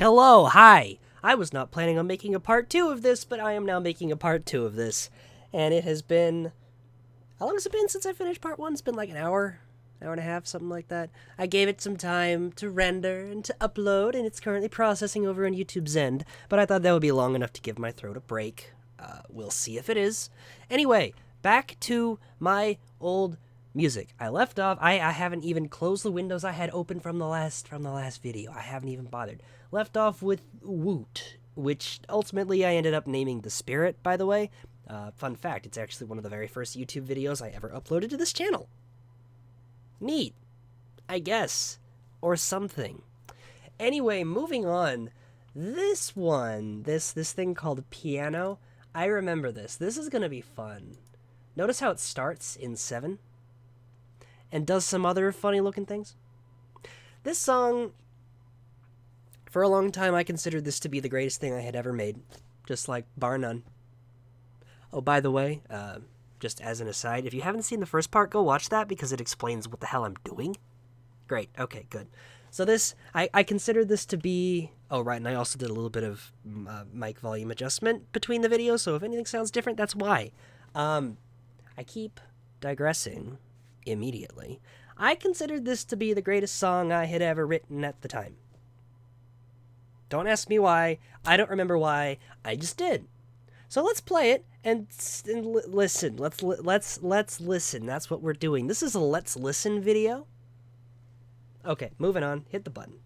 Hello, hi! I was not planning on making a part 2 of this, but I am now making a part 2 of this. And it has been... How long has it been since I finished part 1? It's been like an hour and a half, something like that. I gave it some time to render and to upload, and it's currently processing over on YouTube's end, but I thought that would be long enough to give my throat a break. We'll see if it is. Anyway, back to my old music. I left off. I haven't even closed the windows I had open from the last video. I haven't even bothered. Left off with Woot, which ultimately I ended up naming The Spirit, by the way. Fun fact, it's actually one of the very first YouTube videos I ever uploaded to this channel. Neat, I guess, or something. Anyway, moving on. This one, this thing called Piano, I remember this. This is gonna be fun. Notice how it starts in 7 and does some other funny looking things. This song, for a long time, I considered this to be the greatest thing I had ever made, just like bar none. Oh, by the way, just as an aside, if you haven't seen the first part, go watch that because it explains what the hell I'm doing. Great. Okay, good. So this, I consider this to be... Oh, right, and I also did a little bit of mic volume adjustment between the videos, so if anything sounds different, that's why. I keep digressing immediately. I considered this to be the greatest song I had ever written at the time. Don't ask me why. I don't remember why. I just did. So let's play it and listen. Let's listen. That's what we're doing. This is a let's listen video. Okay, moving on. Hit the button.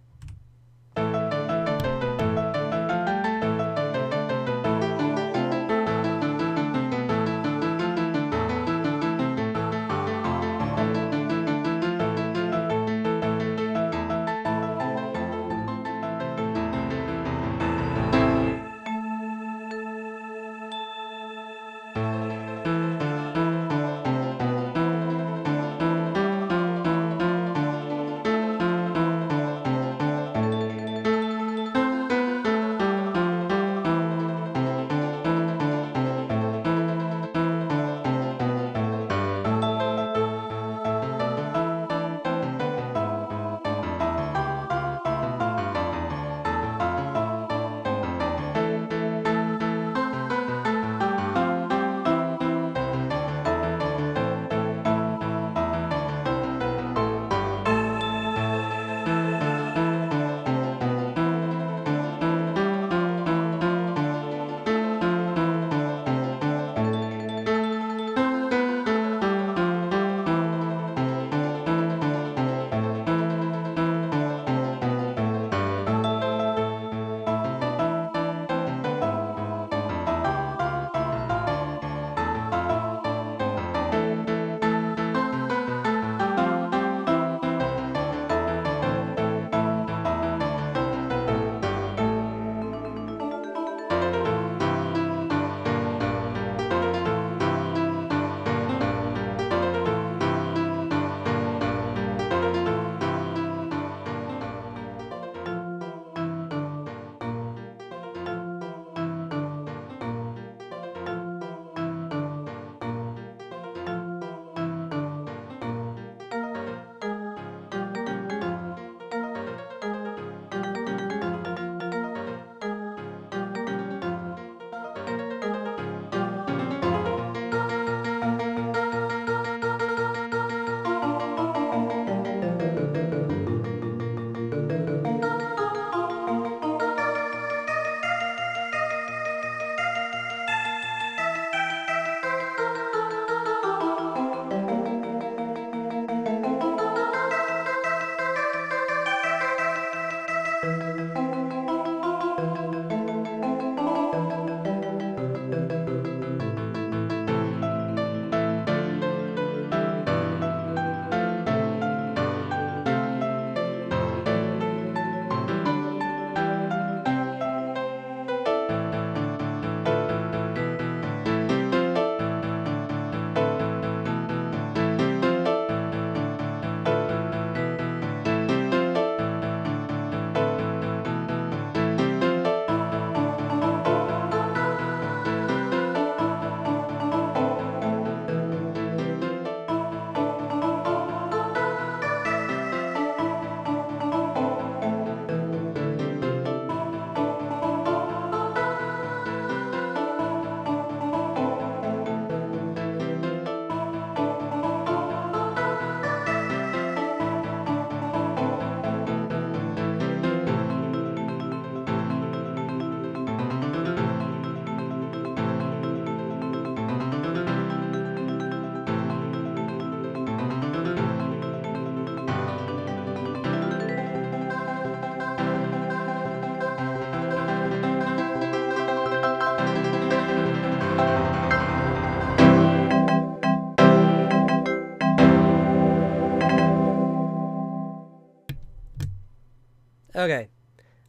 Okay.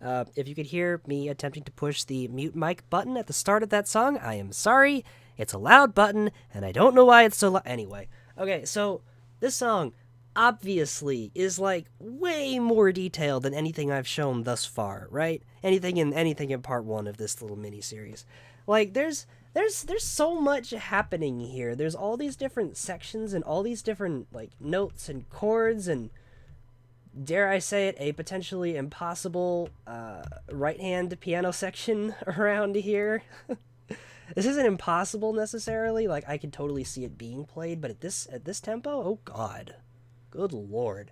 If you could hear me attempting to push the mute mic button at the start of that song, I am sorry. It's a loud button, and I don't know why it's so loud. Anyway, okay, so this song obviously is like way more detailed than anything I've shown thus far, right? Anything in part 1 of this little mini series. Like there's so much happening here. There's all these different sections and all these different like notes and chords and, dare I say it, a potentially impossible right-hand piano section around here. This isn't impossible necessarily. Like, I could totally see it being played, but at this tempo, oh god, good lord.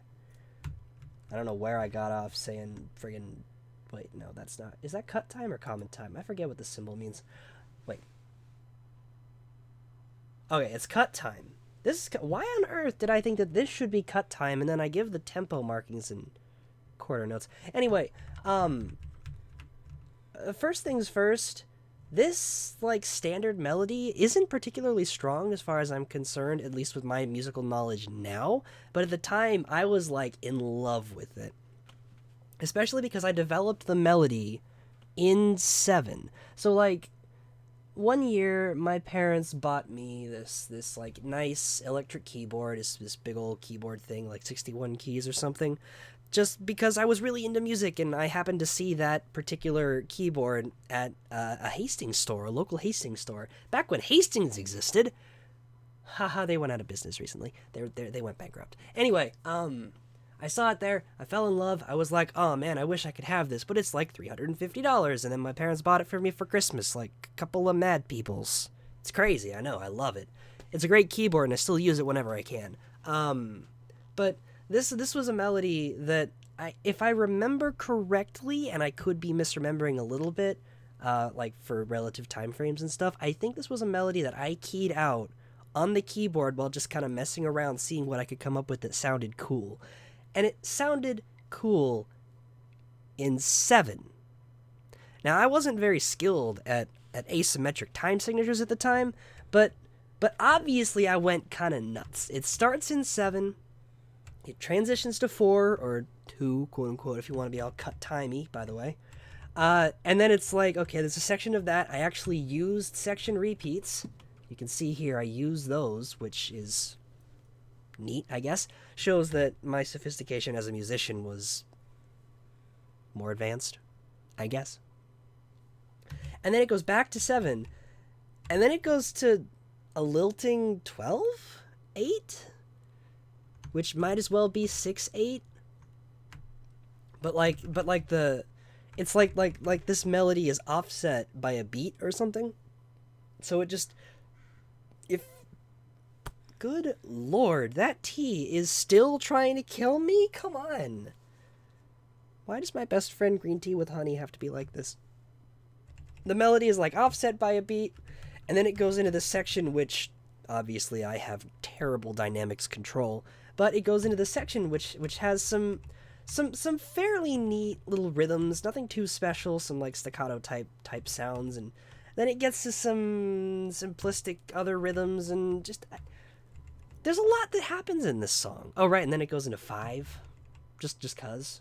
I don't know where I got off saying friggin'. Wait, no, that's not. Is that cut time or common time? I forget what the symbol means. Wait. Okay, it's cut time. Why on earth did I think that this should be cut time, and then I give the tempo markings and quarter notes? Anyway, first things first, this, like, standard melody isn't particularly strong as far as I'm concerned, at least with my musical knowledge now, but at the time, I was, like, in love with it. Especially because I developed the melody in 7. So, like, one year, my parents bought me this like nice electric keyboard, this big old keyboard thing, like 61 keys or something, just because I was really into music and I happened to see that particular keyboard at a Hastings store, a local Hastings store, back when Hastings existed. Haha, they went out of business recently. They went bankrupt. Anyway, I saw it there. I fell in love. I was like, oh man, I wish I could have this, but it's like $350. And then my parents bought it for me for Christmas, like a couple of mad peoples. It's crazy. I know. I love it. It's a great keyboard, and I still use it whenever I can. But this was a melody that if I remember correctly, and I could be misremembering a little bit, like for relative time frames and stuff, I think this was a melody that I keyed out on the keyboard while just kind of messing around, seeing what I could come up with that sounded cool. And it sounded cool in 7. Now, I wasn't very skilled at asymmetric time signatures at the time, but obviously I went kind of nuts. It starts in 7, it transitions to 4, or 2, quote-unquote, if you want to be all cut-timey, by the way. And then it's like, okay, there's a section of that. I actually used section repeats. You can see here I use those, which is neat, I guess. Shows that my sophistication as a musician was more advanced, I guess. And then it goes back to 7, and then it goes to a lilting 12? 8? Which might as well be 6/8. But it's like this melody is offset by a beat or something. So it just, good lord, that tea is still trying to kill me? Come on. Why does my best friend green tea with honey have to be like this? The melody is like offset by a beat, and then it goes into this section which, obviously, I have terrible dynamics control, but it goes into the section which has some fairly neat little rhythms, nothing too special, some like staccato type sounds, and then it gets to some simplistic other rhythms, and just there's a lot that happens in this song. Oh right, and then it goes into 5, just cause.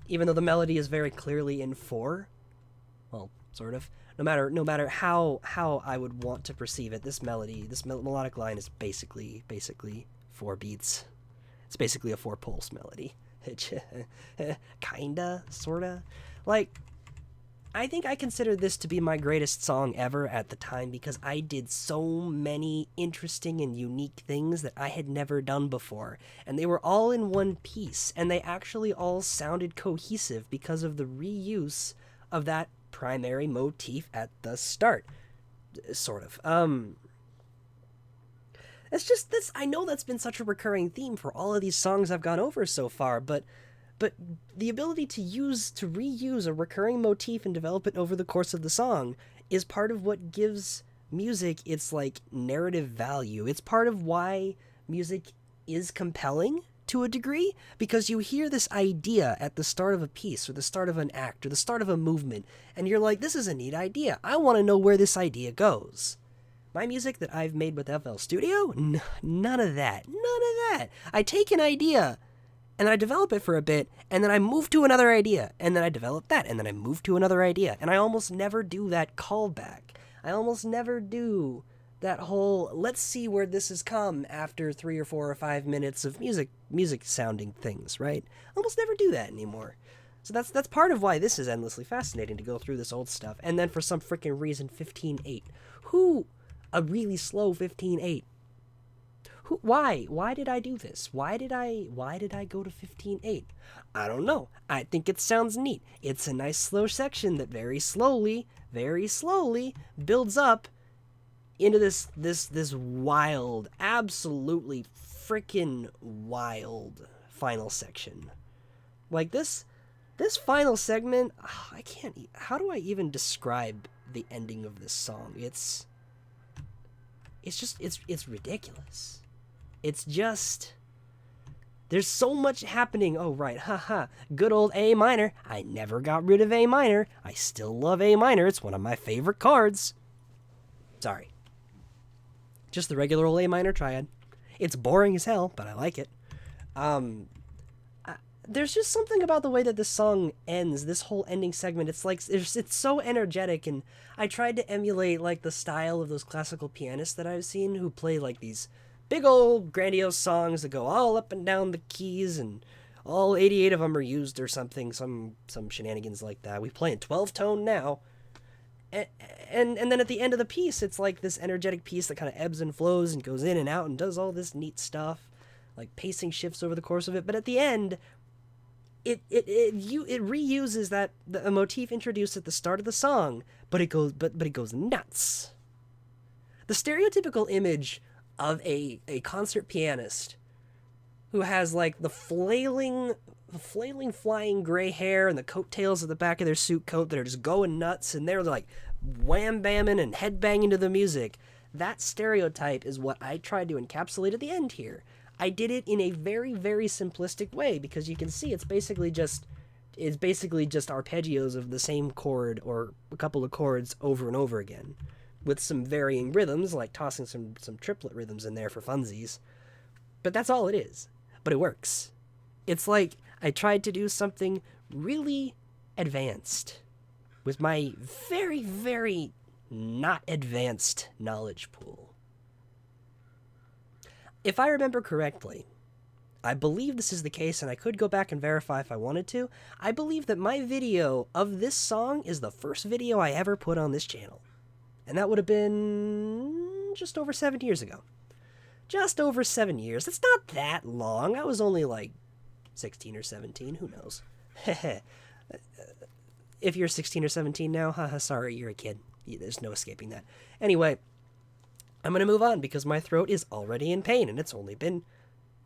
Even though the melody is very clearly in 4, well, sort of. No matter how I would want to perceive it, this melody, this melodic line is basically 4 beats. It's basically a 4-pulse melody. Kinda, sorta. Like, I think I consider this to be my greatest song ever at the time because I did so many interesting and unique things that I had never done before. And they were all in one piece, and they actually all sounded cohesive because of the reuse of that primary motif at the start. Sort of. It's just this, I know that's been such a recurring theme for all of these songs I've gone over so far, but the ability to reuse a recurring motif and develop it over the course of the song is part of what gives music its, like, narrative value. It's part of why music is compelling to a degree, because you hear this idea at the start of a piece or the start of an act or the start of a movement, and you're like, this is a neat idea. I want to know where this idea goes. My music that I've made with FL Studio? None of that. I take an idea, and then I develop it for a bit, and then I move to another idea, and then I develop that, and then I move to another idea, and I almost never do that callback. I almost never do that whole let's see where this has come after 3 or 4 or 5 minutes of music sounding things, right? I almost never do that anymore. So that's part of why this is endlessly fascinating to go through this old stuff. And then for some freaking reason 15/8. Who a really slow 15/8? Why did I do this? Why did I go to 15/8? I don't know. I think it sounds neat. It's a nice slow section that very slowly builds up into this wild, absolutely freaking wild final section. Like this final segment, I can't. How do I even describe the ending of this song? It's ridiculous. It's just, there's so much happening. Oh, right. Haha. Good old A minor. I never got rid of A minor. I still love A minor. It's one of my favorite chords. Sorry. Just the regular old A minor triad. It's boring as hell, but I like it. There's just something about the way that this song ends, this whole ending segment. It's like, it's so energetic, and I tried to emulate, like, the style of those classical pianists that I've seen who play, like, these big old grandiose songs that go all up and down the keys, and all 88 of them are used or something, some shenanigans like that. We play in 12-tone now. And then at the end of the piece, it's like this energetic piece that kind of ebbs and flows and goes in and out and does all this neat stuff, like pacing shifts over the course of it. But at the end, it reuses that the motif introduced at the start of the song, but it goes nuts. The stereotypical image of a concert pianist who has like the flailing flying gray hair and the coattails at the back of their suit coat that are just going nuts, and they're like wham bamming and head banging to the music. That stereotype is what I tried to encapsulate at the end here. I did it in a very, very simplistic way because you can see it's basically just arpeggios of the same chord or a couple of chords over and over again, with some varying rhythms, like tossing some triplet rhythms in there for funsies. But that's all it is. But it works. It's like I tried to do something really advanced with my very, very not advanced knowledge pool. If I remember correctly, I believe this is the case, and I could go back and verify if I wanted to. I believe that my video of this song is the first video I ever put on this channel. And that would have been just over 7 years ago. Just over 7 years. That's not that long. I was only like 16 or 17. Who knows? If you're 16 or 17 now, haha, sorry, you're a kid. There's no escaping that. Anyway, I'm going to move on because my throat is already in pain, and it's only been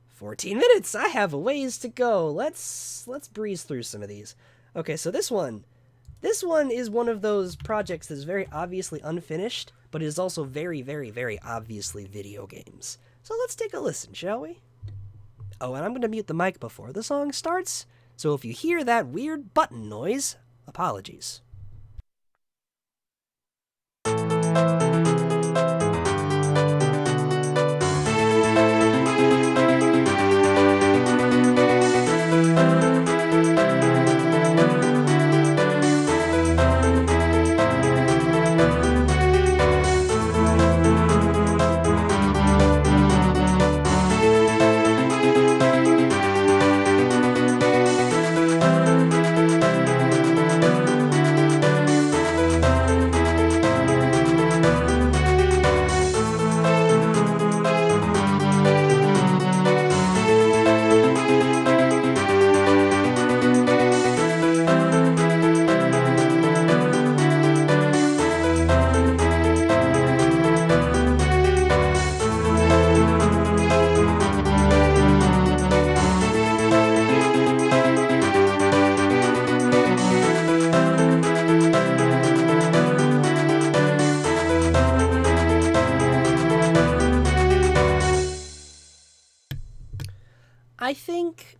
14 minutes. I have a ways to go. Let's breeze through some of these. Okay, so this one is one of those projects that's very obviously unfinished, but is also very, very, very obviously video games. So let's take a listen, shall we? Oh, and I'm going to mute the mic before the song starts, so if you hear that weird button noise, apologies. I think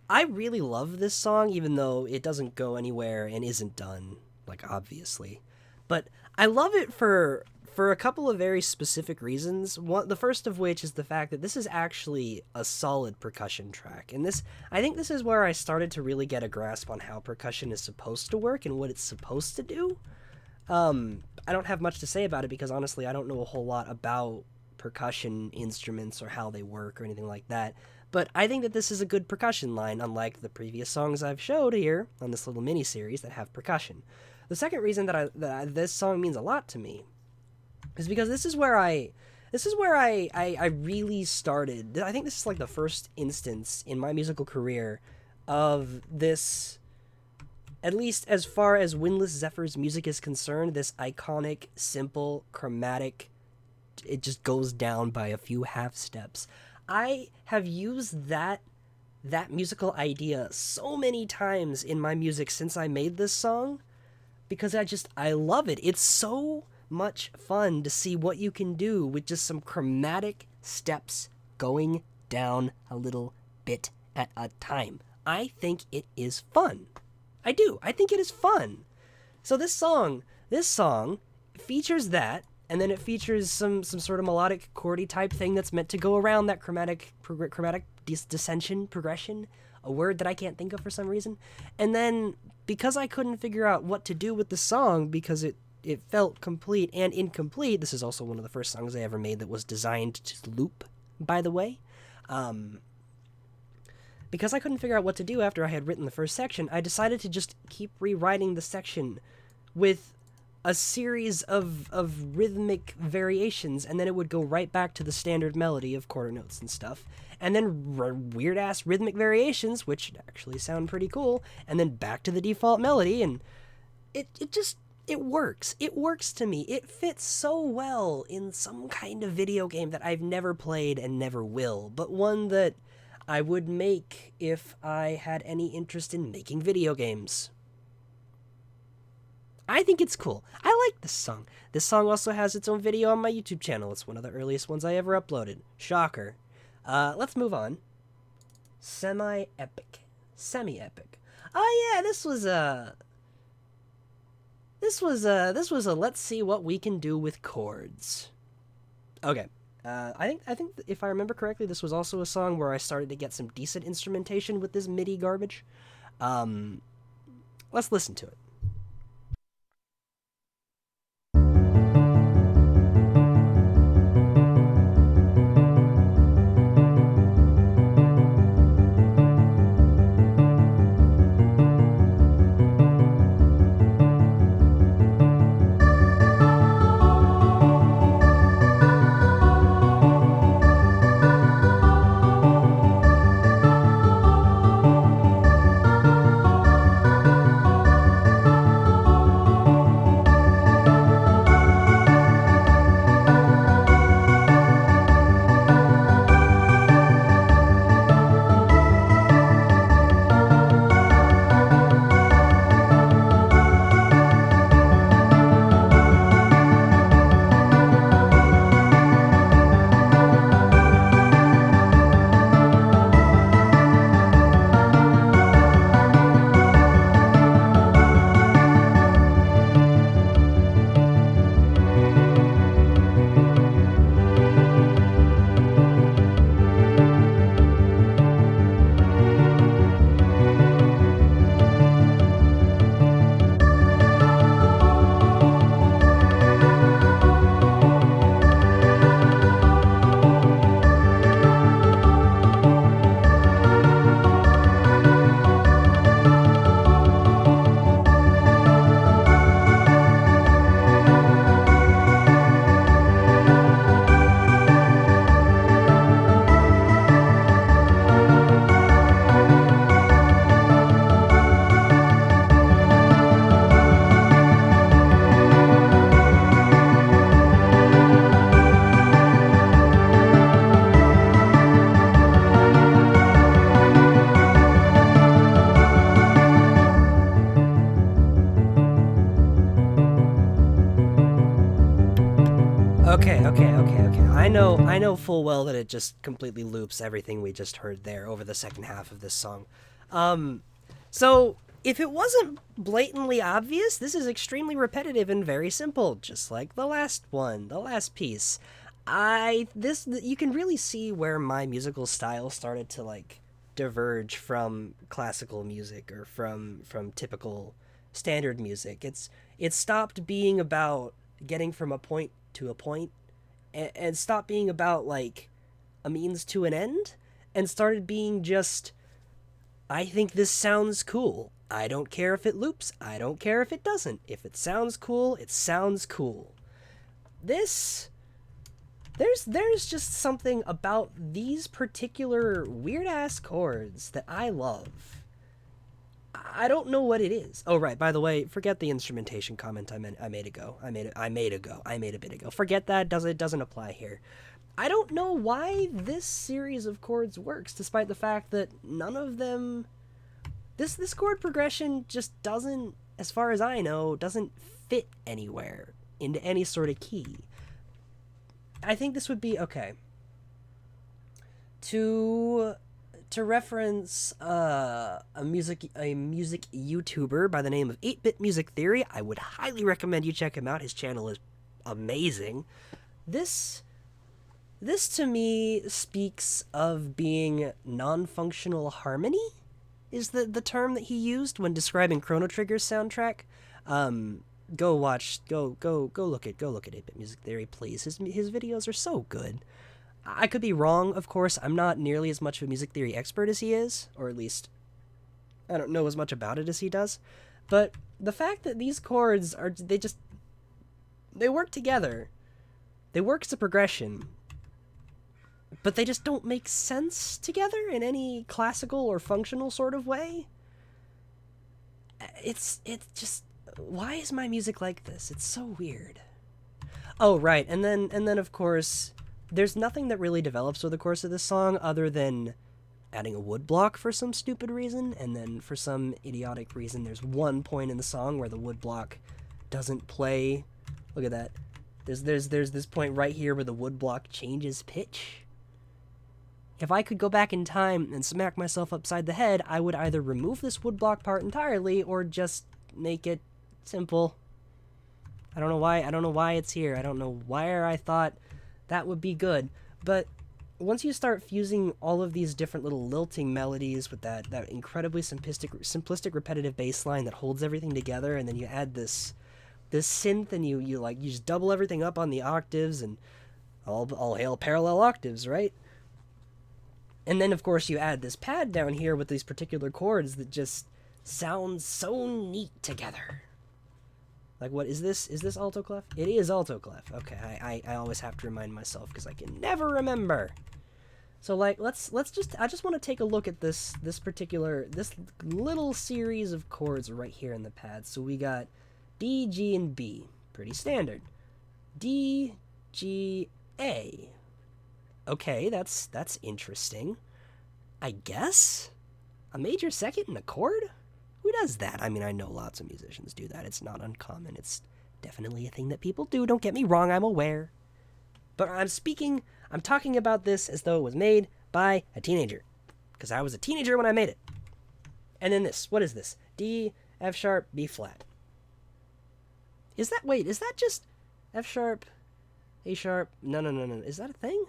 I really love this song, even though it doesn't go anywhere and isn't done, like, obviously. But I love it for a couple of very specific reasons. The first of which is the fact that this is actually a solid percussion track. And I think this is where I started to really get a grasp on how percussion is supposed to work and what it's supposed to do. I don't have much to say about it because honestly, I don't know a whole lot about percussion instruments or how they work or anything like that. But I think that this is a good percussion line, unlike the previous songs I've showed here on this little mini-series that have percussion. The second reason that this song means a lot to me is because this is where I really started. I think this is like the first instance in my musical career of this, at least as far as Windless Zephyr's music is concerned, this iconic, simple, chromatic, it just goes down by a few half steps. I have used that musical idea so many times in my music since I made this song because I love it. It's so much fun to see what you can do with just some chromatic steps going down a little bit at a time. I think it is fun. I do. I think it is fun. So this song features that, and then it features some sort of melodic chordy type thing that's meant to go around that chromatic dissension progression, a word that I can't think of for some reason. And then because I couldn't figure out what to do with the song because it felt complete and incomplete. This is also one of the first songs I ever made that was designed to loop, by the way. Because I couldn't figure out what to do after I had written the first section, I decided to just keep rewriting the section with a series of rhythmic variations, and then it would go right back to the standard melody of quarter notes and stuff, and then weird-ass rhythmic variations, which actually sound pretty cool, and then back to the default melody, and it works. It works to me. It fits so well in some kind of video game that I've never played and never will, but one that I would make if I had any interest in making video games. I think it's cool. I like this song. This song also has its own video on my YouTube channel. It's one of the earliest ones I ever uploaded. Shocker. Let's move on. Semi-epic. Oh yeah, this was a let's see what we can do with chords. Okay. I think if I remember correctly, this was also a song where I started to get some decent instrumentation with this MIDI garbage. Let's listen to it. Okay. I know full well that it just completely loops everything we just heard there over the second half of this song. So if it wasn't blatantly obvious, this is extremely repetitive and very simple, just like the last one, the last piece. You can really see where my musical style started to like diverge from classical music or from typical standard music. It stopped being about getting from a point to a point and stopped being about like a means to an end and started being just, I think this sounds cool. I don't care if it loops. I don't care if it doesn't. If it sounds cool, it sounds cool. There's just something about these particular weird-ass chords that I love. I don't know what it is. Oh, right, by the way, forget the instrumentation comment I made a bit ago. Forget that, it doesn't apply here. I don't know why this series of chords works, despite the fact that none of them... This chord progression just doesn't, as far as I know, doesn't fit anywhere into any sort of key. I think this would be okay. To reference a music YouTuber by the name of 8-Bit Music Theory, I would highly recommend you check him out. His channel is amazing. This to me speaks of being non-functional harmony, is the term that he used when describing Chrono Trigger's soundtrack. Go look at 8-Bit Music Theory, please. His videos are so good. I could be wrong, of course. I'm not nearly as much of a music theory expert as he is, or at least I don't know as much about it as he does. But the fact that these chords they work together. They work as a progression, but they just don't make sense together in any classical or functional sort of way. It's just, why is my music like this? It's so weird. Oh, right, and then of course, there's nothing that really develops over the course of this song other than adding a wood block for some stupid reason, and then for some idiotic reason, there's one point in the song where the wood block doesn't play. Look at that. There's this point right here where the wood block changes pitch. If I could go back in time and smack myself upside the head, I would either remove this woodblock part entirely or just make it simple. I don't know why it's here. I don't know where I thought that would be good. But once you start fusing all of these different little lilting melodies with that incredibly simplistic repetitive bass line that holds everything together, and then you add this synth, and you just double everything up on the octaves, and all hail parallel octaves, right? And then, of course, you add this pad down here with these particular chords that just sound so neat together. Like, what is this? Is this alto clef? It is alto clef. Okay, I always have to remind myself because I can never remember. So, like, I just want to take a look at this little series of chords right here in the pad. So we got D, G, and B. Pretty standard. D, G, A. Okay, that's interesting. I guess? A major second and a chord? Who does that? I mean, I know lots of musicians do that. It's not uncommon. It's definitely a thing that people do. Don't get me wrong, I'm aware. But I'm talking about this as though it was made by a teenager. Because I was a teenager when I made it. And then this. What is this? D, F sharp, B flat. Is that just F sharp, A sharp? No. Is that a thing?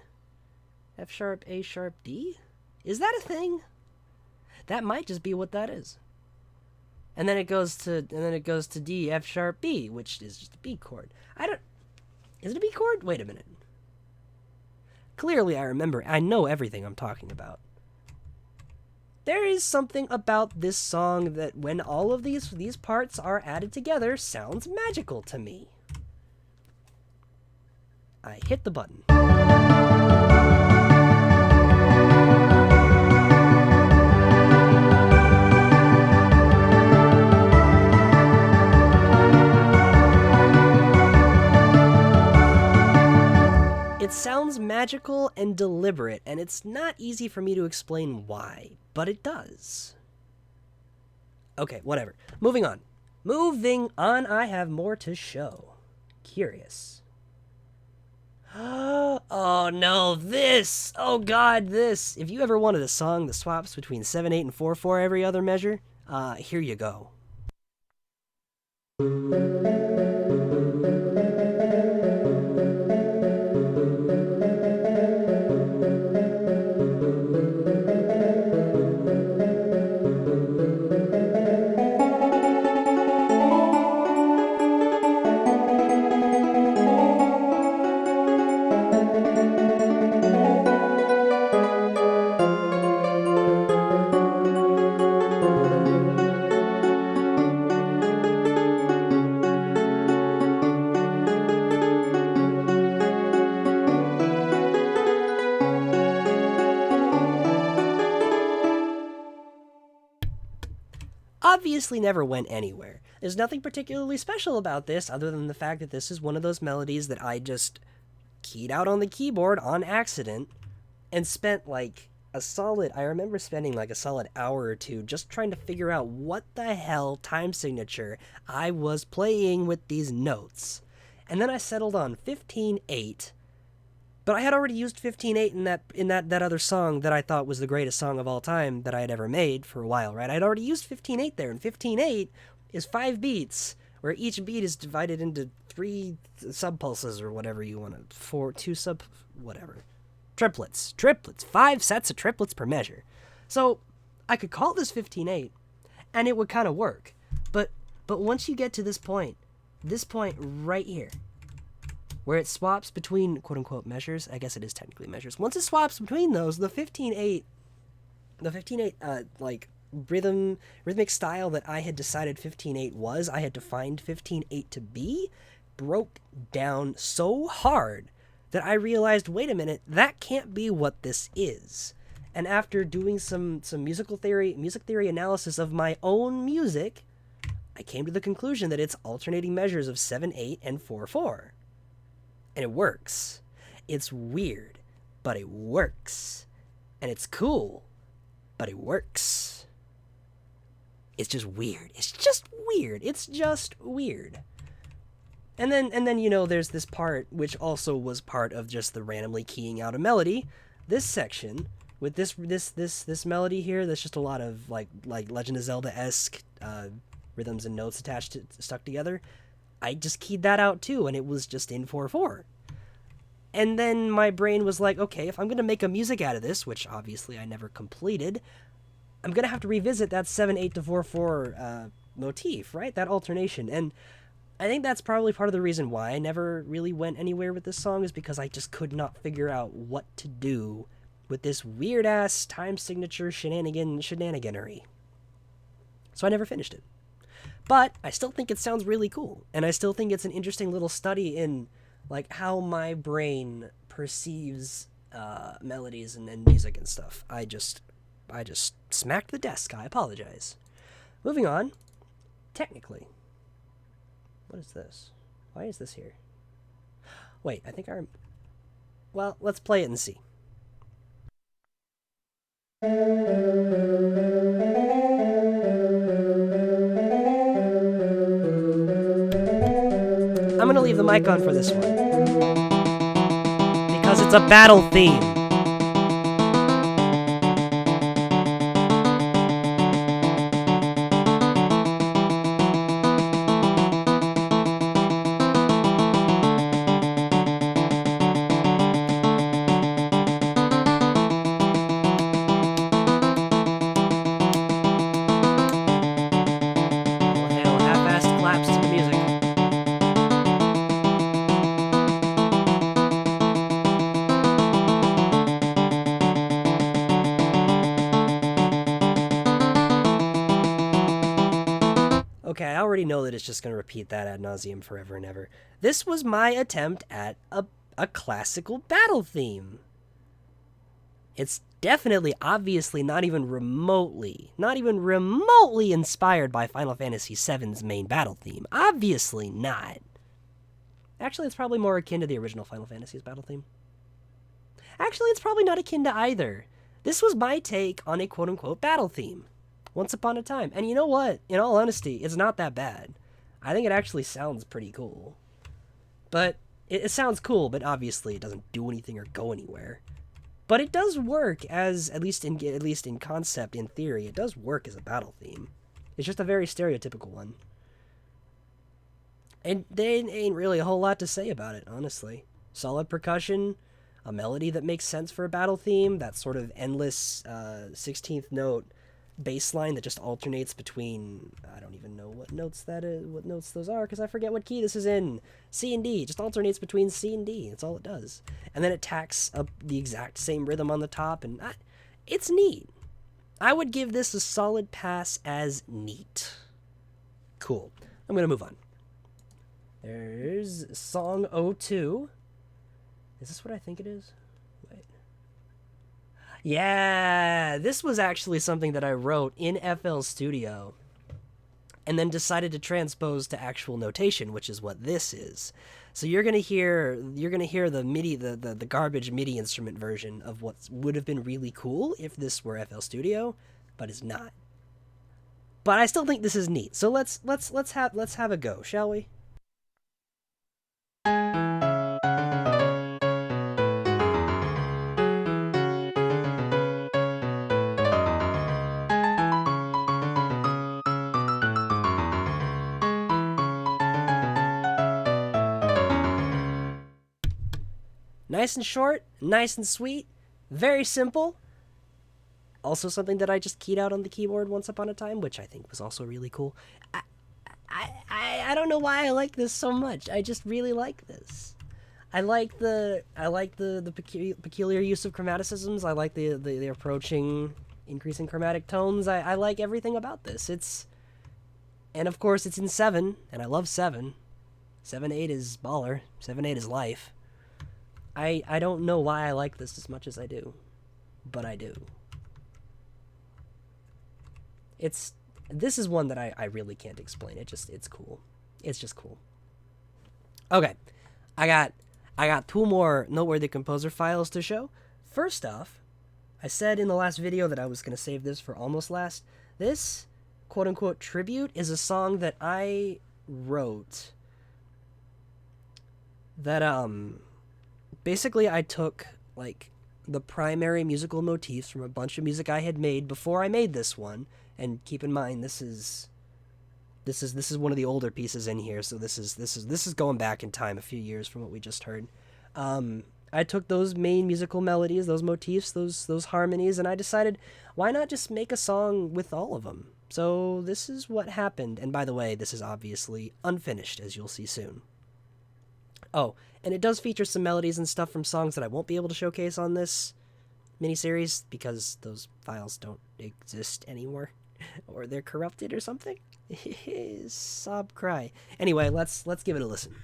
F sharp, A sharp, D? Is that a thing? That might just be what that is. And then it goes to D, F sharp, B, which is just a B chord. Is it a B chord? Wait a minute. Clearly I know everything I'm talking about. There is something about this song that when all of these parts are added together sounds magical to me. I hit the button. It sounds magical and deliberate, and it's not easy for me to explain why, but it does. Okay, whatever. Moving on, I have more to show. Curious. Oh no, this! Oh god, this! If you ever wanted a song that swaps between 7/8 and 4/4 every other measure, Here you go. Obviously never went anywhere. There's nothing particularly special about this other than the fact that this is one of those melodies that I just keyed out on the keyboard on accident and spent like I remember spending like a solid hour or two just trying to figure out what the hell time signature I was playing with these notes. And then I settled on 15/8. But I had already used 15/8 in that other song that I thought was the greatest song of all time that I had ever made for a while, right? I'd already used 15/8 there, and 15/8 is 5 beats, where each beat is divided into 3 subpulses or whatever you want to, 2 whatever. Triplets, 5 sets of triplets per measure. So I could call this 15/8, and it would kind of work. But once you get to this point right here, where it swaps between quote-unquote measures. I guess it is technically measures. Once it swaps between those, the 15/8 like rhythmic style that I had decided 15/8 was, I had defined 15/8 to be, broke down so hard that I realized, wait a minute, that can't be what this is. And after doing some music theory analysis of my own music, I came to the conclusion that it's alternating measures of 7/8 and 4/4. And it works. It's weird, but it works. And it's cool, but it works. It's just weird. It's just weird. And then you know, there's this part which also was part of just the randomly keying out a melody. This section with this melody here, that's just a lot of like Legend of Zelda-esque rhythms and notes stuck together. I just keyed that out too, and it was just in 4/4. And then my brain was like, okay, if I'm going to make a music out of this, which obviously I never completed, I'm going to have to revisit that 7/8 to 4/4 motif, right? That alternation. And I think that's probably part of the reason why I never really went anywhere with this song, is because I just could not figure out what to do with this weird-ass time signature shenaniganery. So I never finished it. But I still think it sounds really cool, and I still think it's an interesting little study in like how my brain perceives melodies and music and stuff. I just smacked the desk. I apologize. Moving on. Technically, what is this? Why is this here? Wait, I think well, let's play it and see. I'm gonna leave the mic on for this one, because it's a battle theme. Half-assed claps to the music. Okay, I already know that it's just going to repeat that ad nauseum forever and ever. This was my attempt at a classical battle theme. It's definitely, obviously, not even remotely inspired by Final Fantasy VII's main battle theme. Obviously not. Actually, it's probably more akin to the original Final Fantasy's battle theme. Actually, it's probably not akin to either. This was my take on a quote-unquote battle theme. Once upon a time. And you know what? In all honesty, it's not that bad. I think it actually sounds pretty cool. But it sounds cool, but obviously it doesn't do anything or go anywhere. But it does work as, at least in concept, in theory, it does work as a battle theme. It's just a very stereotypical one. And there ain't really a whole lot to say about it, honestly. Solid percussion, a melody that makes sense for a battle theme, that sort of endless 16th note bass line that just alternates between, I don't even know what notes those are, because I forget what key this is in. C and D. It just alternates between C and D. That's all it does. And then it tacks up the exact same rhythm on the top, and it's neat. I would give this a solid pass as neat. Cool. I'm going to move on. There's song 02. Is this what I think it is? Wait. Yeah, this was actually something that I wrote in FL Studio and then decided to transpose to actual notation, which is what this is. So you're gonna hear the MIDI, the garbage MIDI instrument version of what would have been really cool if this were FL Studio, but it's not. But I still think this is neat. So let's have a go, shall we? Nice and short, nice and sweet, very simple. Also something that I just keyed out on the keyboard once upon a time, which I think was also really cool. I don't know why I like this so much. I just really like this. I like the peculiar use of chromaticisms. I like the approaching increasing chromatic tones. I like everything about this. And of course it's in 7, and I love 7. 7/8 is baller. 7/8 is life. I don't know why I like this as much as I do, but I do. This is one that I really can't explain. It's cool. It's just cool. Okay, I got 2 more noteworthy composer files to show. First off, I said in the last video that I was gonna save this for almost last. This quote unquote tribute is a song that I wrote. That basically I took like the primary musical motifs from a bunch of music I had made before I made this one, and keep in mind this is one of the older pieces in here, so this is going back in time a few years from what we just heard. I took those main musical melodies, those motifs, those harmonies, and I decided why not just make a song with all of them. So this is what happened, and by the way, this is obviously unfinished, as you'll see soon. Oh, and it does feature some melodies and stuff from songs that I won't be able to showcase on this miniseries because those files don't exist anymore, or they're corrupted or something. Sob cry. Anyway, let's give it a listen.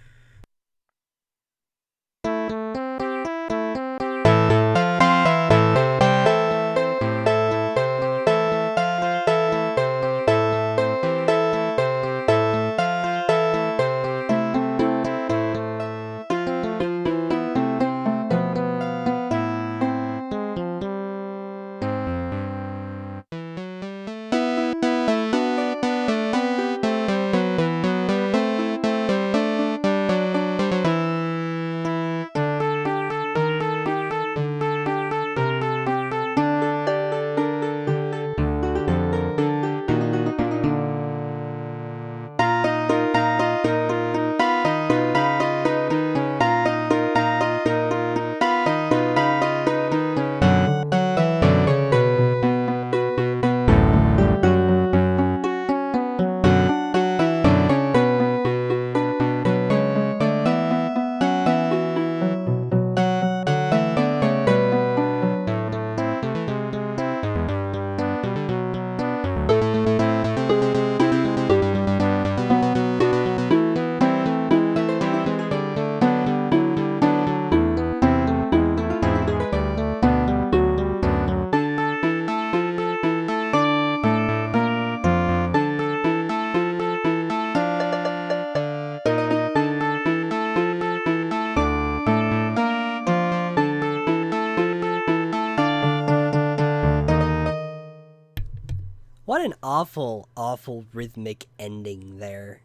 What an awful, awful rhythmic ending there.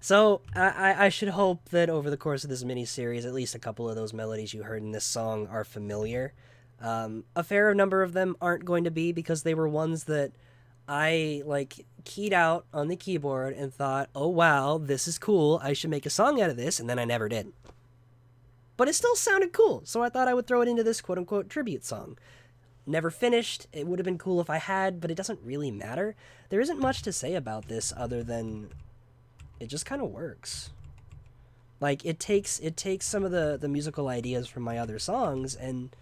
So, I should hope that over the course of this mini-series, at least a couple of those melodies you heard in this song are familiar. A fair number of them aren't going to be because they were ones that I like keyed out on the keyboard and thought, oh wow, this is cool. I should make a song out of this. And then I never did. But it still sounded cool. So I thought I would throw it into this quote unquote tribute song. Never finished. It would have been cool if I had, but it doesn't really matter. There isn't much to say about this other than it just kind of works. Like it takes some of the musical ideas from my other songs and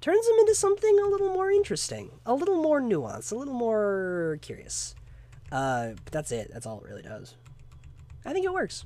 turns them into something a little more interesting, a little more nuanced, a little more curious. But that's it. That's all it really does. I think it works.